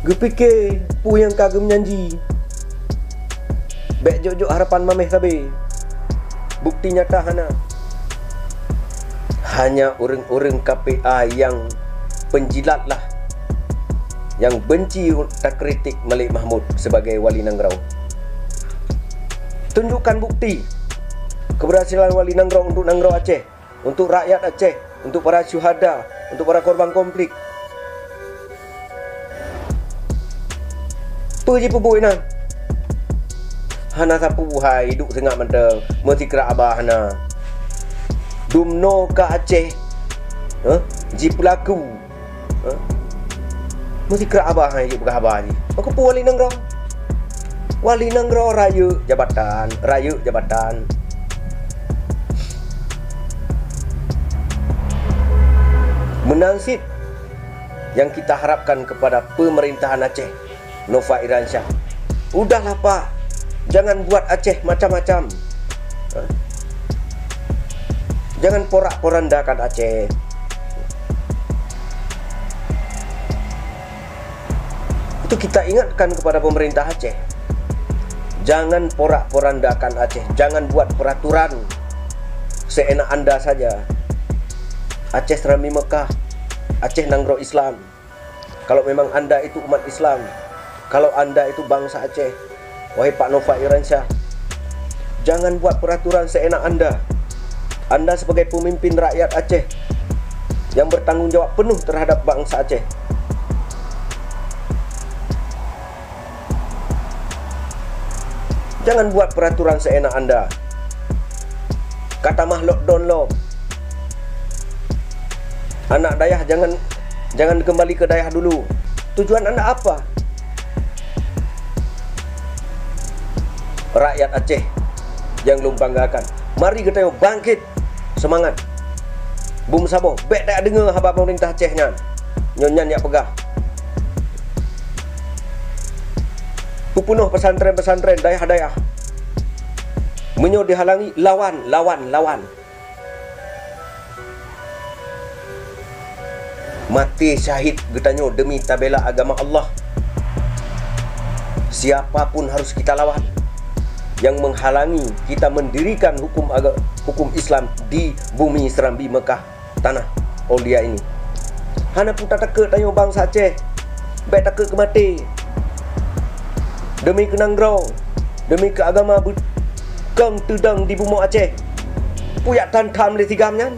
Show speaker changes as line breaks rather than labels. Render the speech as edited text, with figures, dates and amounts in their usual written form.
Gue fikir pu yang kagum nyanyi bek jok-jok harapan mameh sabi. Bukti nyata hanya orang-orang KPA yang penjilat lah yang benci tak kritik Malik Mahmud sebagai wali Nangrau. Tunjukkan bukti keberhasilan wali Nangrau untuk Nangrau Aceh, untuk rakyat Aceh, untuk para syuhada, untuk para korban konflik. Puji pubuinan hana sapu buhai hidup sengak menteng mesti kira abah hana dumno ke Aceh ji pelaku mesti kira abah hai hidup ke abah ni aku pu wali Nangrau raya jabatan menangsit yang kita harapkan kepada pemerintahan Aceh Nova Irasyah. Udahlah Pak, jangan buat Aceh macam-macam. Jangan porak-porandakan Aceh. Itu kita ingatkan kepada pemerintah Aceh. Jangan porak-porandakan Aceh. Jangan buat peraturan seenak anda saja. Aceh Serambi Mekah, Aceh Nangrau Islam. Kalau memang anda itu umat Islam, kalau anda itu bangsa Aceh, wahai Pak Nova Irasyah, jangan buat peraturan seenak anda. Anda sebagai pemimpin rakyat Aceh yang bertanggung jawab penuh terhadap bangsa Aceh. Jangan buat peraturan seenak anda. Kata makhluk download. Anak dayah jangan kembali ke dayah dulu. Tujuan anda apa? Rakyat Aceh yang lu banggakan, mari kita bangkit semangat. Bum Sabo, bek tak dengar haba pemerintah Aceh nyan yak pegah. Pupunuh pesantren-pesantren dayah-dayah. Menyo dihalangi lawan. Mati syahid getanyo demi tabela agama Allah. Siapapun harus kita lawan yang menghalangi kita mendirikan hukum Islam di bumi Serambi Mekah, tanah Aulia ini. Hana pun tak takut tanyo bangsa Aceh, baik takut ke mati. Demi ke Nangrau, demi ke agama berkang tudang di bumi Aceh. Puyak tantam le tigamnya.